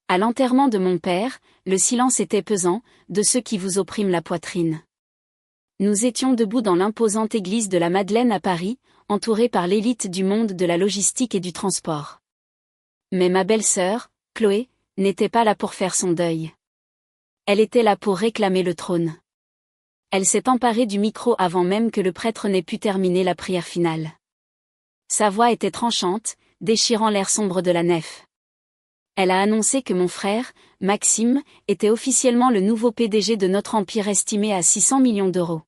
À l'enterrement de mon père, le silence était pesant, de ceux qui vous oppriment la poitrine. Nous étions debout dans l'imposante église de la Madeleine à Paris, entourés par l'élite du monde de la logistique et du transport. Mais ma belle-sœur, Chloé, n'était pas là pour faire son deuil. Elle était là pour réclamer le trône. Elle s'est emparée du micro avant même que le prêtre n'ait pu terminer la prière finale. Sa voix était tranchante, déchirant l'air sombre de la nef. Elle a annoncé que mon frère, Maxime, était officiellement le nouveau PDG de notre empire estimé à 600 millions d'euros.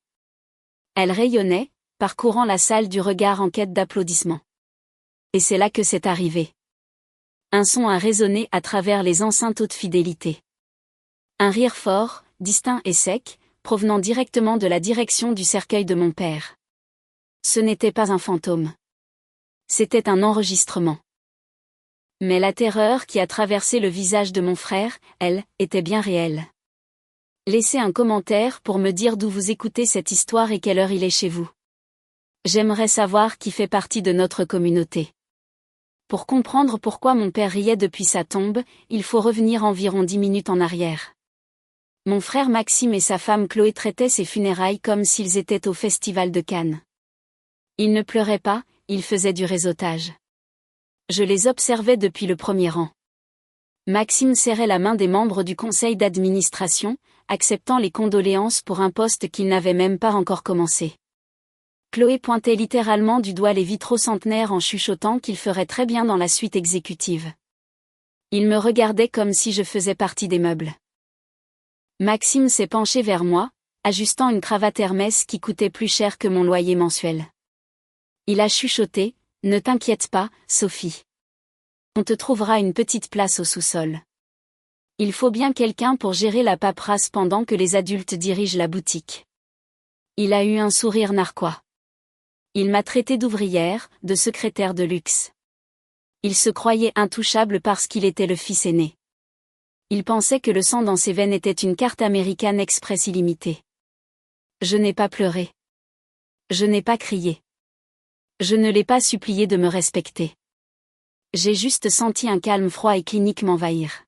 Elle rayonnait, parcourant la salle du regard en quête d'applaudissements. Et c'est là que c'est arrivé. Un son a résonné à travers les enceintes haute fidélité. Un rire fort, distinct et sec, provenant directement de la direction du cercueil de mon père. Ce n'était pas un fantôme. C'était un enregistrement. Mais la terreur qui a traversé le visage de mon frère, elle, était bien réelle. Laissez un commentaire pour me dire d'où vous écoutez cette histoire et quelle heure il est chez vous. J'aimerais savoir qui fait partie de notre communauté. Pour comprendre pourquoi mon père riait depuis sa tombe, il faut revenir environ 10 minutes en arrière. Mon frère Maxime et sa femme Chloé traitaient ses funérailles comme s'ils étaient au Festival de Cannes. Ils ne pleuraient pas, ils faisaient du réseautage. Je les observais depuis le premier rang. Maxime serrait la main des membres du conseil d'administration, acceptant les condoléances pour un poste qu'il n'avait même pas encore commencé. Chloé pointait littéralement du doigt les vitraux centenaires en chuchotant qu'il ferait très bien dans la suite exécutive. Il me regardait comme si je faisais partie des meubles. Maxime s'est penché vers moi, ajustant une cravate Hermès qui coûtait plus cher que mon loyer mensuel. Il a chuchoté. Ne t'inquiète pas, Sophie. On te trouvera une petite place au sous-sol. Il faut bien quelqu'un pour gérer la paperasse pendant que les adultes dirigent la boutique. Il a eu un sourire narquois. Il m'a traité d'ouvrière, de secrétaire de luxe. Il se croyait intouchable parce qu'il était le fils aîné. Il pensait que le sang dans ses veines était une carte American Express illimitée. Je n'ai pas pleuré. Je n'ai pas crié. Je ne l'ai pas supplié de me respecter. J'ai juste senti un calme froid et clinique m'envahir.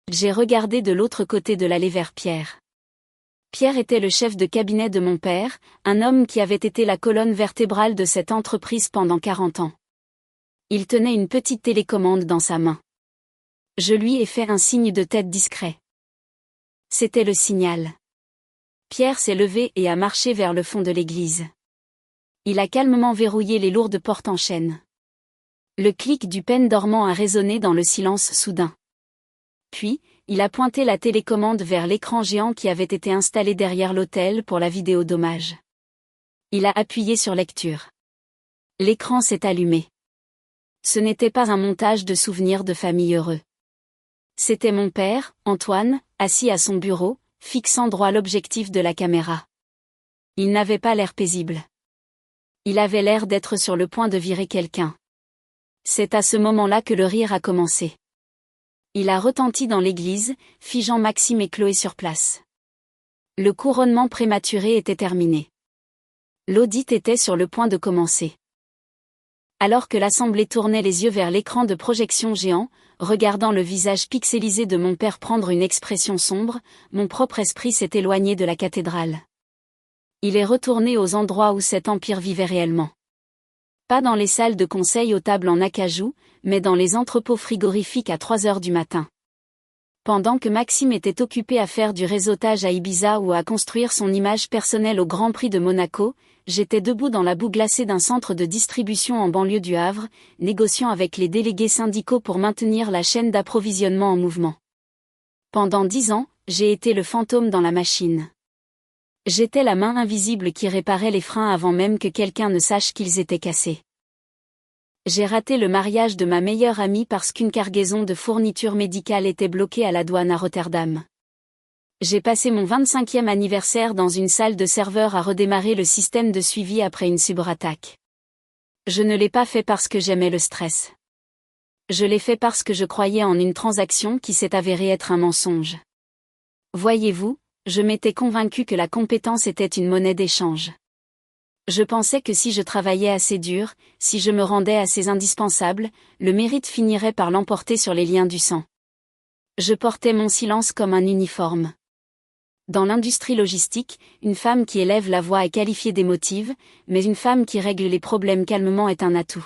J'ai regardé de l'autre côté de l'allée vers Pierre. Pierre était le chef de cabinet de mon père, un homme qui avait été la colonne vertébrale de cette entreprise pendant 40 ans. Il tenait une petite télécommande dans sa main. Je lui ai fait un signe de tête discret. C'était le signal. Pierre s'est levé et a marché vers le fond de l'église. Il a calmement verrouillé les lourdes portes en chêne. Le clic du pêne dormant a résonné dans le silence soudain. Puis, il a pointé la télécommande vers l'écran géant qui avait été installé derrière l'autel pour la vidéo d'hommage. Il a appuyé sur lecture. L'écran s'est allumé. Ce n'était pas un montage de souvenirs de famille heureux. C'était mon père, Antoine, assis à son bureau, fixant droit l'objectif de la caméra. Il n'avait pas l'air paisible. Il avait l'air d'être sur le point de virer quelqu'un. C'est à ce moment-là que le rire a commencé. Il a retenti dans l'église, figeant Maxime et Chloé sur place. Le couronnement prématuré était terminé. L'audit était sur le point de commencer. Alors que l'assemblée tournait les yeux vers l'écran de projection géant, regardant le visage pixelisé de mon père prendre une expression sombre, mon propre esprit s'est éloigné de la cathédrale. Il est retourné aux endroits où cet empire vivait réellement. Pas dans les salles de conseil aux tables en acajou, mais dans les entrepôts frigorifiques à 3 heures du matin. Pendant que Maxime était occupé à faire du réseautage à Ibiza ou à construire son image personnelle au Grand Prix de Monaco, j'étais debout dans la boue glacée d'un centre de distribution en banlieue du Havre, négociant avec les délégués syndicaux pour maintenir la chaîne d'approvisionnement en mouvement. Pendant 10 ans, j'ai été le fantôme dans la machine. J'étais la main invisible qui réparait les freins avant même que quelqu'un ne sache qu'ils étaient cassés. J'ai raté le mariage de ma meilleure amie parce qu'une cargaison de fournitures médicales était bloquée à la douane à Rotterdam. J'ai passé mon 25e anniversaire dans une salle de serveur à redémarrer le système de suivi après une cyberattaque. Je ne l'ai pas fait parce que j'aimais le stress. Je l'ai fait parce que je croyais en une transaction qui s'est avérée être un mensonge. Voyez-vous, je m'étais convaincu que la compétence était une monnaie d'échange. Je pensais que si je travaillais assez dur, si je me rendais assez indispensable, le mérite finirait par l'emporter sur les liens du sang. Je portais mon silence comme un uniforme. Dans l'industrie logistique, une femme qui élève la voix est qualifiée d'émotive, mais une femme qui règle les problèmes calmement est un atout.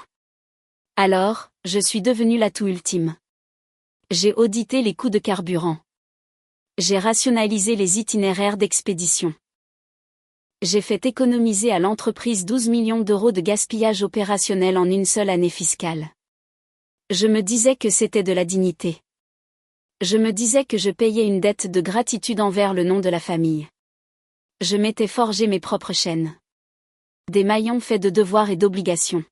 Alors, je suis devenue l'atout ultime. J'ai audité les coûts de carburant. J'ai rationalisé les itinéraires d'expédition. J'ai fait économiser à l'entreprise 12 millions d'euros de gaspillage opérationnel en une seule année fiscale. Je me disais que c'était de la dignité. Je me disais que je payais une dette de gratitude envers le nom de la famille. Je m'étais forgé mes propres chaînes. Des maillons faits de devoirs et d'obligations.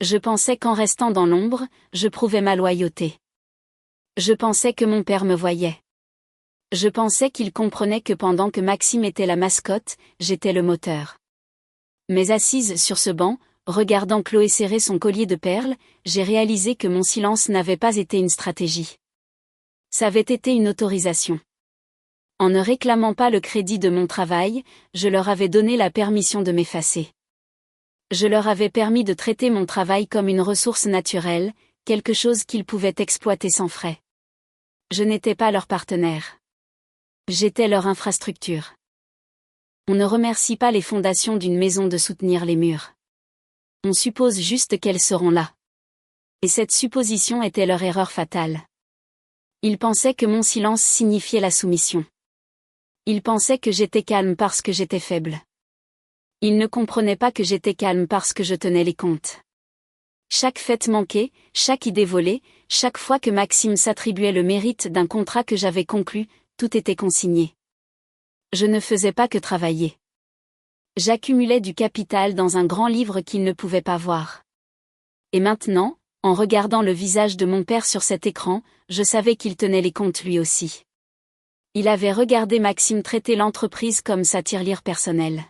Je pensais qu'en restant dans l'ombre, je prouvais ma loyauté. Je pensais que mon père me voyait. Je pensais qu'il comprenait que pendant que Maxime était la mascotte, j'étais le moteur. Mais assise sur ce banc, regardant Chloé serrer son collier de perles, j'ai réalisé que mon silence n'avait pas été une stratégie. Ça avait été une autorisation. En ne réclamant pas le crédit de mon travail, je leur avais donné la permission de m'effacer. Je leur avais permis de traiter mon travail comme une ressource naturelle, quelque chose qu'ils pouvaient exploiter sans frais. Je n'étais pas leur partenaire. J'étais leur infrastructure. On ne remercie pas les fondations d'une maison de soutenir les murs. On suppose juste qu'elles seront là. Et cette supposition était leur erreur fatale. Ils pensaient que mon silence signifiait la soumission. Ils pensaient que j'étais calme parce que j'étais faible. Ils ne comprenaient pas que j'étais calme parce que je tenais les comptes. Chaque fête manquée, chaque idée volée, chaque fois que Maxime s'attribuait le mérite d'un contrat que j'avais conclu, tout était consigné. Je ne faisais pas que travailler. J'accumulais du capital dans un grand livre qu'il ne pouvait pas voir. Et maintenant, en regardant le visage de mon père sur cet écran, je savais qu'il tenait les comptes lui aussi. Il avait regardé Maxime traiter l'entreprise comme sa tirelire personnelle.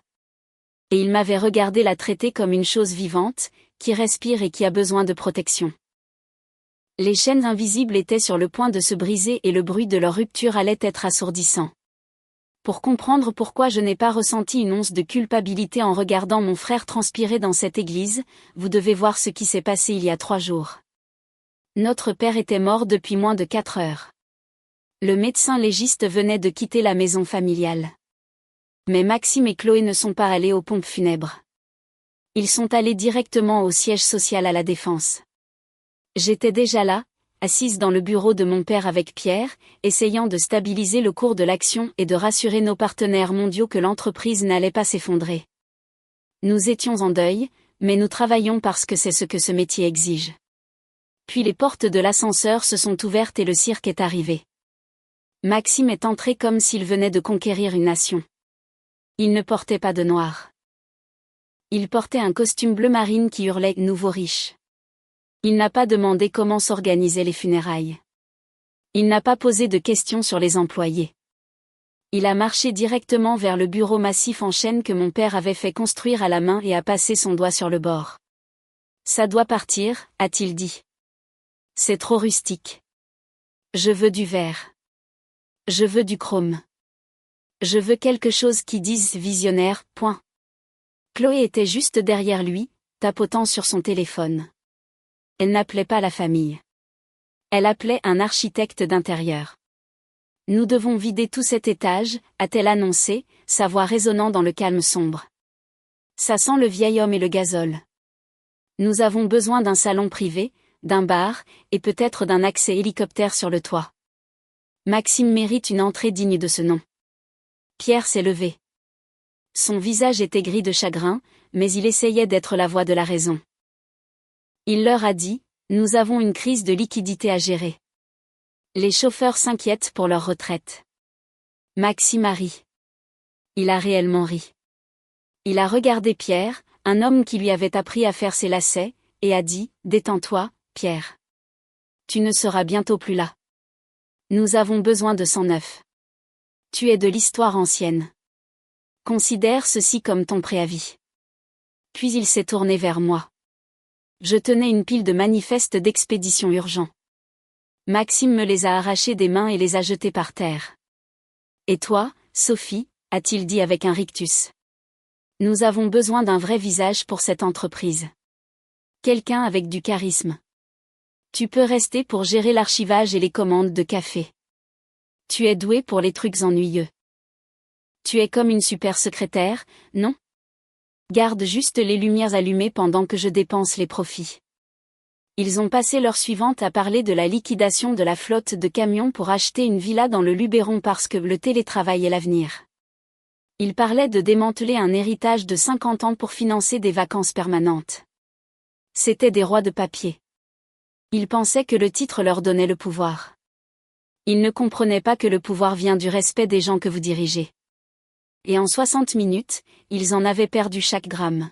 Et il m'avait regardé la traiter comme une chose vivante, qui respire et qui a besoin de protection. Les chaînes invisibles étaient sur le point de se briser et le bruit de leur rupture allait être assourdissant. Pour comprendre pourquoi je n'ai pas ressenti une once de culpabilité en regardant mon frère transpirer dans cette église, vous devez voir ce qui s'est passé il y a 3 jours. Notre père était mort depuis moins de 4 heures. Le médecin légiste venait de quitter la maison familiale. Mais Maxime et Chloé ne sont pas allés aux pompes funèbres. Ils sont allés directement au siège social à La Défense. J'étais déjà là, assise dans le bureau de mon père avec Pierre, essayant de stabiliser le cours de l'action et de rassurer nos partenaires mondiaux que l'entreprise n'allait pas s'effondrer. Nous étions en deuil, mais nous travaillons parce que c'est ce que ce métier exige. Puis les portes de l'ascenseur se sont ouvertes et le cirque est arrivé. Maxime est entré comme s'il venait de conquérir une nation. Il ne portait pas de noir. Il portait un costume bleu marine qui hurlait « Nouveau riche ». Il n'a pas demandé comment s'organisaient les funérailles. Il n'a pas posé de questions sur les employés. Il a marché directement vers le bureau massif en chêne que mon père avait fait construire à la main et a passé son doigt sur le bord. « Ça doit partir », a-t-il dit. « C'est trop rustique. Je veux du verre. Je veux du chrome. Je veux quelque chose qui dise visionnaire, point. » Chloé était juste derrière lui, tapotant sur son téléphone. Elle n'appelait pas la famille. Elle appelait un architecte d'intérieur. « Nous devons vider tout cet étage », a-t-elle annoncé, sa voix résonnant dans le calme sombre. « Ça sent le vieil homme et le gazole. Nous avons besoin d'un salon privé, d'un bar, et peut-être d'un accès hélicoptère sur le toit. Maxime mérite une entrée digne de ce nom. » Pierre s'est levé. Son visage était gris de chagrin, mais il essayait d'être la voix de la raison. Il leur a dit, « Nous avons une crise de liquidité à gérer. Les chauffeurs s'inquiètent pour leur retraite. » Maxime a ri. Il a réellement ri. Il a regardé Pierre, un homme qui lui avait appris à faire ses lacets, et a dit, « Détends-toi, Pierre. Tu ne seras bientôt plus là. Nous avons besoin de sang neuf. Tu es de l'histoire ancienne. Considère ceci comme ton préavis. » Puis il s'est tourné vers moi. Je tenais une pile de manifestes d'expédition urgents. Maxime me les a arrachés des mains et les a jetés par terre. « Et toi, Sophie ?» a-t-il dit avec un rictus. « Nous avons besoin d'un vrai visage pour cette entreprise. Quelqu'un avec du charisme. Tu peux rester pour gérer l'archivage et les commandes de café. Tu es doué pour les trucs ennuyeux. Tu es comme une super secrétaire, non? Garde juste les lumières allumées pendant que je dépense les profits. Ils ont passé l'heure suivante à parler de la liquidation de la flotte de camions pour acheter une villa dans le Luberon parce que le télétravail est l'avenir. Ils parlaient de démanteler un héritage de 50 ans pour financer des vacances permanentes. C'étaient des rois de papier. Ils pensaient que le titre leur donnait le pouvoir. Ils ne comprenaient pas que le pouvoir vient du respect des gens que vous dirigez. Et en 60 minutes, ils en avaient perdu chaque gramme.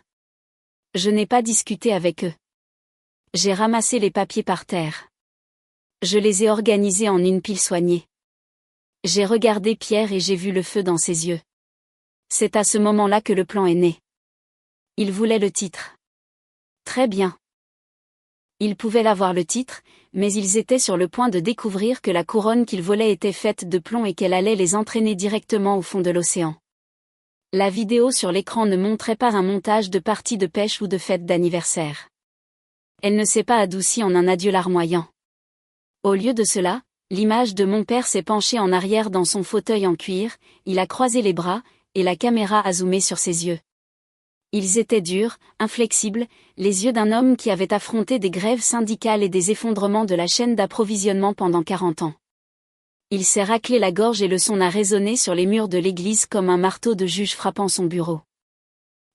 Je n'ai pas discuté avec eux. J'ai ramassé les papiers par terre. Je les ai organisés en une pile soignée. J'ai regardé Pierre et j'ai vu le feu dans ses yeux. C'est à ce moment-là que le plan est né. Il voulait le titre. Très bien. Ils pouvaient l'avoir le titre, mais ils étaient sur le point de découvrir que la couronne qu'ils volaient était faite de plomb et qu'elle allait les entraîner directement au fond de l'océan. La vidéo sur l'écran ne montrait pas un montage de parties de pêche ou de fête d'anniversaire. Elle ne s'est pas adoucie en un adieu larmoyant. Au lieu de cela, l'image de mon père s'est penchée en arrière dans son fauteuil en cuir, il a croisé les bras, et la caméra a zoomé sur ses yeux. Ils étaient durs, inflexibles, les yeux d'un homme qui avait affronté des grèves syndicales et des effondrements de la chaîne d'approvisionnement pendant 40 ans. Il s'est raclé la gorge et le son a résonné sur les murs de l'église comme un marteau de juge frappant son bureau.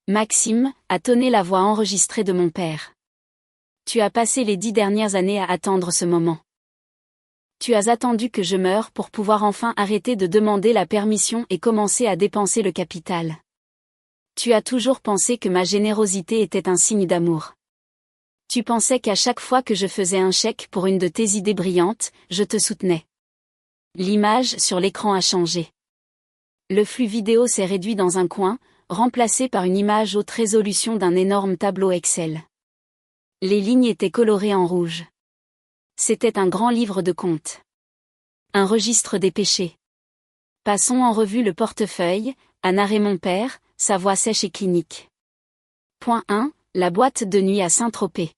Maxime, a tonné la voix enregistrée de mon père. Tu as passé les 10 dernières années à attendre ce moment. Tu as attendu que je meure pour pouvoir enfin arrêter de demander la permission et commencer à dépenser le capital. Tu as toujours pensé que ma générosité était un signe d'amour. Tu pensais qu'à chaque fois que je faisais un chèque pour une de tes idées brillantes, je te soutenais. L'image sur l'écran a changé. Le flux vidéo s'est réduit dans un coin, remplacé par une image haute résolution d'un énorme tableau Excel. Les lignes étaient colorées en rouge. C'était un grand livre de comptes. Un registre des péchés. Passons en revue le portefeuille, a narré mon père, sa voix sèche et clinique. Point 1. La boîte de nuit à Saint-Tropez.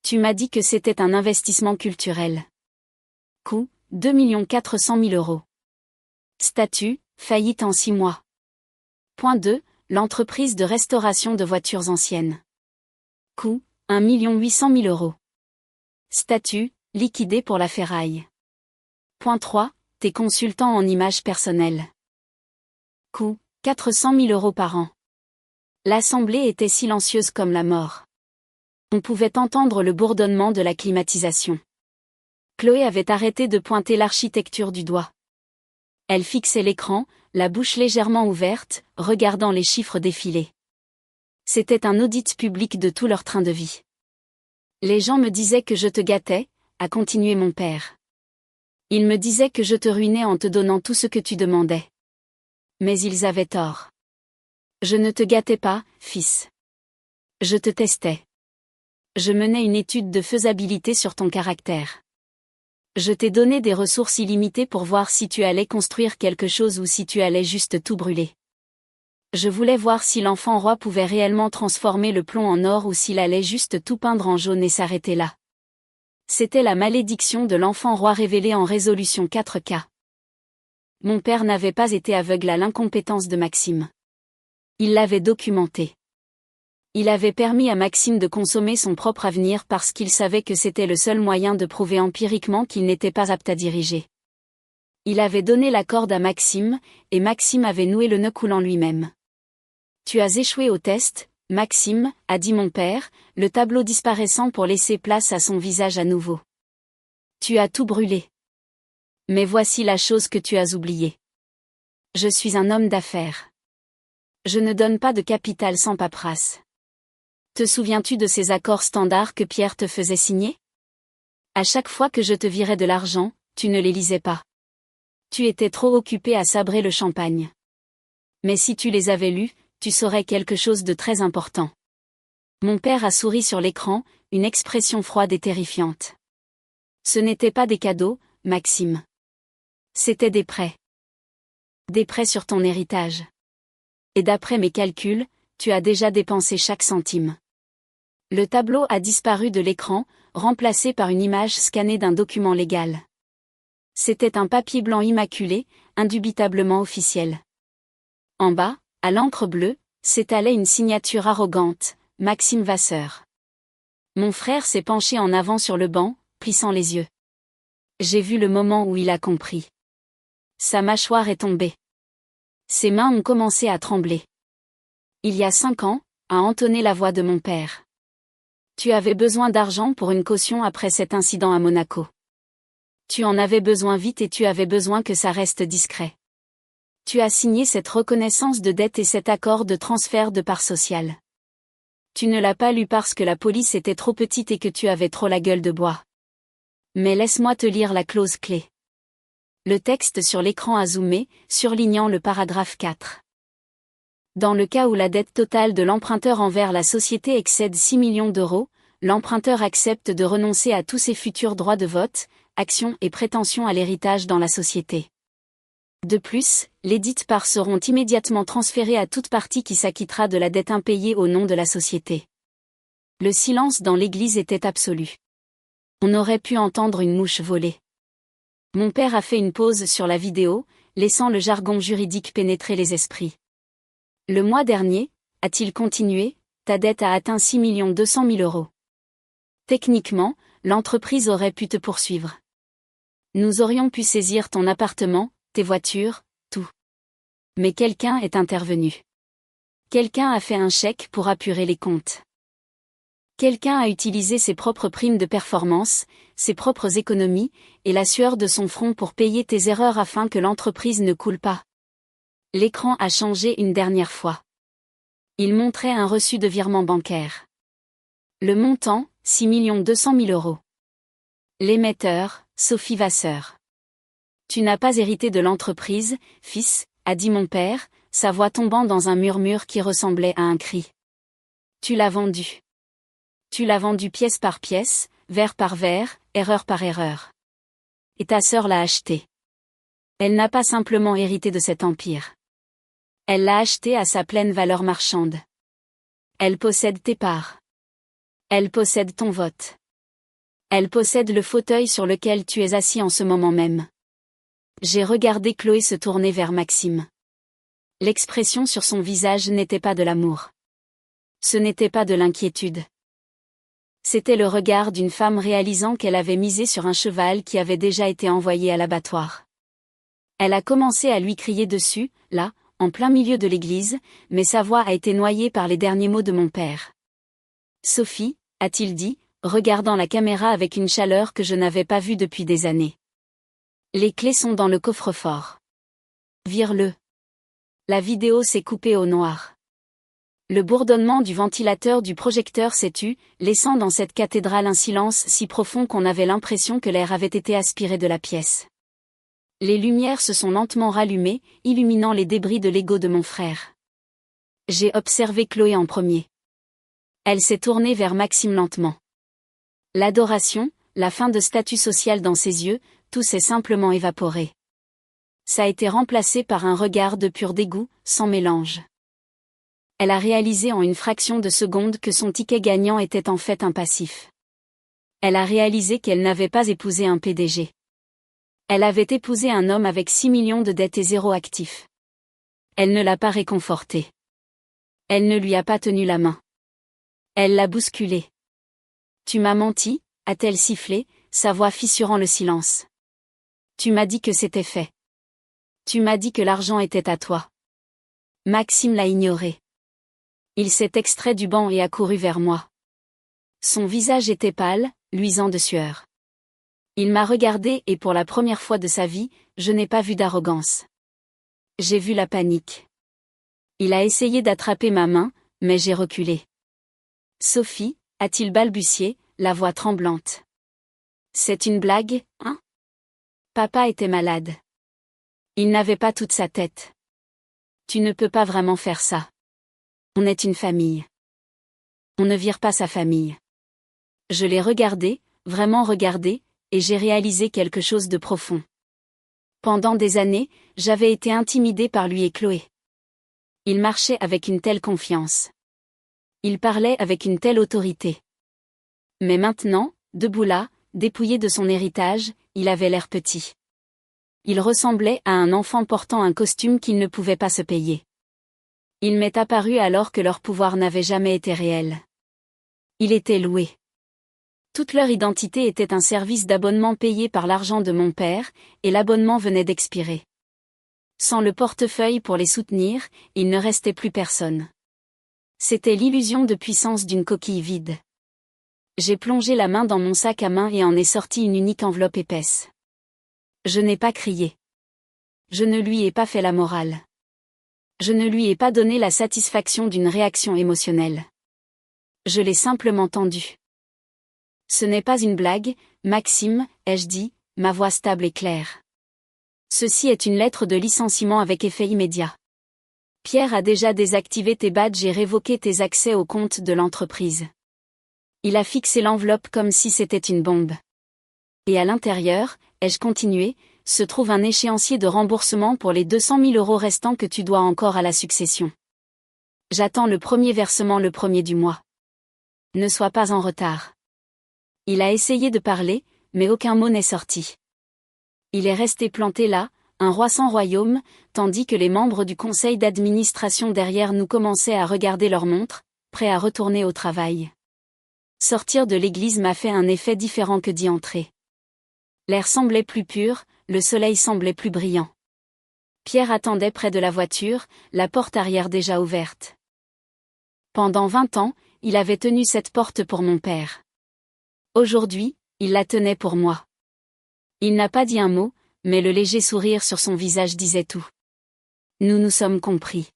Tu m'as dit que c'était un investissement culturel. Coût, 2 400 000 euros. Statut, faillite en 6 mois. Point 2. L'entreprise de restauration de voitures anciennes. Coût, 1 800 000 euros. Statut, liquidé pour la ferraille. Point 3. Tes consultants en images personnelles. Coût, 400 000 euros par an. L'assemblée était silencieuse comme la mort. On pouvait entendre le bourdonnement de la climatisation. Chloé avait arrêté de pointer l'architecture du doigt. Elle fixait l'écran, la bouche légèrement ouverte, regardant les chiffres défiler. C'était un audit public de tout leur train de vie. Les gens me disaient que je te gâtais, a continué mon père. Ils me disaient que je te ruinais en te donnant tout ce que tu demandais. Mais ils avaient tort. Je ne te gâtais pas, fils. Je te testais. Je menais une étude de faisabilité sur ton caractère. Je t'ai donné des ressources illimitées pour voir si tu allais construire quelque chose ou si tu allais juste tout brûler. Je voulais voir si l'enfant roi pouvait réellement transformer le plomb en or ou s'il allait juste tout peindre en jaune et s'arrêter là. C'était la malédiction de l'enfant roi révélée en résolution 4K. Mon père n'avait pas été aveugle à l'incompétence de Maxime. Il l'avait documenté. Il avait permis à Maxime de consommer son propre avenir parce qu'il savait que c'était le seul moyen de prouver empiriquement qu'il n'était pas apte à diriger. Il avait donné la corde à Maxime, et Maxime avait noué le nœud coulant lui-même. Tu as échoué au test, Maxime, a dit mon père, le tableau disparaissant pour laisser place à son visage à nouveau. Tu as tout brûlé. Mais voici la chose que tu as oubliée. Je suis un homme d'affaires. Je ne donne pas de capital sans paperasse. Te souviens-tu de ces accords standards que Pierre te faisait signer? À chaque fois que je te virais de l'argent, tu ne les lisais pas. Tu étais trop occupé à sabrer le champagne. Mais si tu les avais lus, tu saurais quelque chose de très important. Mon père a souri sur l'écran, une expression froide et terrifiante. Ce n'étaient pas des cadeaux, Maxime. C'étaient des prêts. Des prêts sur ton héritage. Et d'après mes calculs, tu as déjà dépensé chaque centime. Le tableau a disparu de l'écran, remplacé par une image scannée d'un document légal. C'était un papier blanc immaculé, indubitablement officiel. En bas, à l'encre bleue, s'étalait une signature arrogante, Maxime Vasseur. Mon frère s'est penché en avant sur le banc, plissant les yeux. J'ai vu le moment où il a compris. Sa mâchoire est tombée. Ses mains ont commencé à trembler. Il y a 5 ans, a entonné la voix de mon père. Tu avais besoin d'argent pour une caution après cet incident à Monaco. Tu en avais besoin vite et tu avais besoin que ça reste discret. Tu as signé cette reconnaissance de dette et cet accord de transfert de parts sociales. Tu ne l'as pas lu parce que la police était trop petite et que tu avais trop la gueule de bois. Mais laisse-moi te lire la clause clé. Le texte sur l'écran a zoomé, surlignant le paragraphe 4. Dans le cas où la dette totale de l'emprunteur envers la société excède 6 millions d'euros, l'emprunteur accepte de renoncer à tous ses futurs droits de vote, actions et prétentions à l'héritage dans la société. De plus, lesdites parts seront immédiatement transférées à toute partie qui s'acquittera de la dette impayée au nom de la société. Le silence dans l'église était absolu. On aurait pu entendre une mouche voler. Mon père a fait une pause sur la vidéo, laissant le jargon juridique pénétrer les esprits. Le mois dernier, a-t-il continué, ta dette a atteint 6 200 000 euros. Techniquement, l'entreprise aurait pu te poursuivre. Nous aurions pu saisir ton appartement, tes voitures, tout. Mais quelqu'un est intervenu. Quelqu'un a fait un chèque pour apurer les comptes. Quelqu'un a utilisé ses propres primes de performance, ses propres économies, et la sueur de son front pour payer tes erreurs afin que l'entreprise ne coule pas. L'écran a changé une dernière fois. Il montrait un reçu de virement bancaire. Le montant, 6 200 000 euros. L'émetteur, Sophie Vasseur. Tu n'as pas hérité de l'entreprise, fils, a dit mon père, sa voix tombant dans un murmure qui ressemblait à un cri. Tu l'as vendue. Tu l'as vendue pièce par pièce, verre par verre, erreur par erreur. Et ta sœur l'a achetée. Elle n'a pas simplement hérité de cet empire. Elle l'a acheté à sa pleine valeur marchande. Elle possède tes parts. Elle possède ton vote. Elle possède le fauteuil sur lequel tu es assis en ce moment même. J'ai regardé Chloé se tourner vers Maxime. L'expression sur son visage n'était pas de l'amour. Ce n'était pas de l'inquiétude. C'était le regard d'une femme réalisant qu'elle avait misé sur un cheval qui avait déjà été envoyé à l'abattoir. Elle a commencé à lui crier dessus, là, en plein milieu de l'église, mais sa voix a été noyée par les derniers mots de mon père. Sophie, a-t-il dit, regardant la caméra avec une chaleur que je n'avais pas vue depuis des années. Les clés sont dans le coffre-fort. Vire-le. La vidéo s'est coupée au noir. Le bourdonnement du ventilateur du projecteur s'est tu, laissant dans cette cathédrale un silence si profond qu'on avait l'impression que l'air avait été aspiré de la pièce. Les lumières se sont lentement rallumées, illuminant les débris de l'ego de mon frère. J'ai observé Chloé en premier. Elle s'est tournée vers Maxime lentement. L'adoration, la fin de statut social dans ses yeux, tout s'est simplement évaporé. Ça a été remplacé par un regard de pur dégoût, sans mélange. Elle a réalisé en une fraction de seconde que son ticket gagnant était en fait un passif. Elle a réalisé qu'elle n'avait pas épousé un PDG. Elle avait épousé un homme avec 6 millions de dettes et 0 actifs. Elle ne l'a pas réconforté. Elle ne lui a pas tenu la main. Elle l'a bousculé. Tu m'as menti, a-t-elle sifflé, sa voix fissurant le silence. Tu m'as dit que c'était fait. Tu m'as dit que l'argent était à toi. Maxime l'a ignoré. Il s'est extrait du banc et a couru vers moi. Son visage était pâle, luisant de sueur. Il m'a regardé et pour la première fois de sa vie, je n'ai pas vu d'arrogance. J'ai vu la panique. Il a essayé d'attraper ma main, mais j'ai reculé. Sophie, a-t-il balbutié, la voix tremblante. C'est une blague, hein? Papa était malade. Il n'avait pas toute sa tête. Tu ne peux pas vraiment faire ça. On est une famille. On ne vire pas sa famille. Je l'ai regardé, vraiment regardé, et j'ai réalisé quelque chose de profond. Pendant des années, j'avais été intimidée par lui et Chloé. Il marchait avec une telle confiance. Il parlait avec une telle autorité. Mais maintenant, debout là, dépouillé de son héritage, il avait l'air petit. Il ressemblait à un enfant portant un costume qu'il ne pouvait pas se payer. Il m'est apparu alors que leur pouvoir n'avait jamais été réel. Il était loué. Toute leur identité était un service d'abonnement payé par l'argent de mon père, et l'abonnement venait d'expirer. Sans le portefeuille pour les soutenir, il ne restait plus personne. C'était l'illusion de puissance d'une coquille vide. J'ai plongé la main dans mon sac à main et en ai sorti une unique enveloppe épaisse. Je n'ai pas crié. Je ne lui ai pas fait la morale. Je ne lui ai pas donné la satisfaction d'une réaction émotionnelle. Je l'ai simplement tendu. Ce n'est pas une blague, Maxime, ai-je dit, ma voix stable et claire. Ceci est une lettre de licenciement avec effet immédiat. Pierre a déjà désactivé tes badges et révoqué tes accès au compte de l'entreprise. Il a fixé l'enveloppe comme si c'était une bombe. Et à l'intérieur, ai-je continué, se trouve un échéancier de remboursement pour les 200 000 € restants que tu dois encore à la succession. J'attends le premier versement le premier du mois. Ne sois pas en retard. Il a essayé de parler, mais aucun mot n'est sorti. Il est resté planté là, un roi sans royaume, tandis que les membres du conseil d'administration derrière nous commençaient à regarder leur montre, prêts à retourner au travail. Sortir de l'église m'a fait un effet différent que d'y entrer. L'air semblait plus pur, le soleil semblait plus brillant. Pierre attendait près de la voiture, la porte arrière déjà ouverte. Pendant 20 ans, il avait tenu cette porte pour mon père. Aujourd'hui, il la tenait pour moi. Il n'a pas dit un mot, mais le léger sourire sur son visage disait tout. Nous nous sommes compris.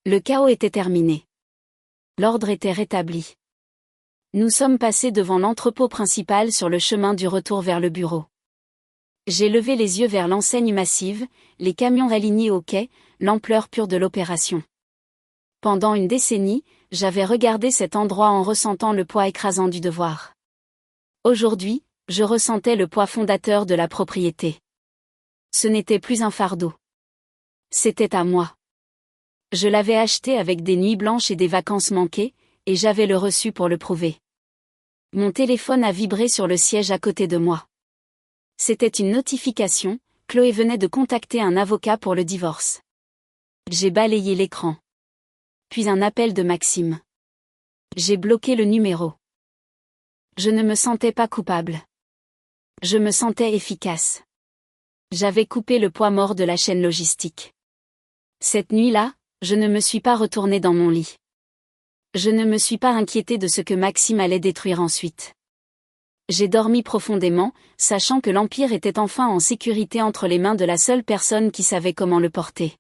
Le chaos était terminé. L'ordre était rétabli. Nous sommes passés devant l'entrepôt principal sur le chemin du retour vers le bureau. J'ai levé les yeux vers l'enseigne massive, les camions alignés au quai, l'ampleur pure de l'opération. Pendant une décennie, j'avais regardé cet endroit en ressentant le poids écrasant du devoir. Aujourd'hui, je ressentais le poids fondateur de la propriété. Ce n'était plus un fardeau. C'était à moi. Je l'avais acheté avec des nuits blanches et des vacances manquées, et j'avais le reçu pour le prouver. Mon téléphone a vibré sur le siège à côté de moi. C'était une notification, Chloé venait de contacter un avocat pour le divorce. J'ai balayé l'écran. Puis un appel de Maxime. J'ai bloqué le numéro. Je ne me sentais pas coupable. Je me sentais efficace. J'avais coupé le poids mort de la chaîne logistique. Cette nuit-là, je ne me suis pas retournée dans mon lit. Je ne me suis pas inquiétée de ce que Maxime allait détruire ensuite. J'ai dormi profondément, sachant que l'Empire était enfin en sécurité entre les mains de la seule personne qui savait comment le porter.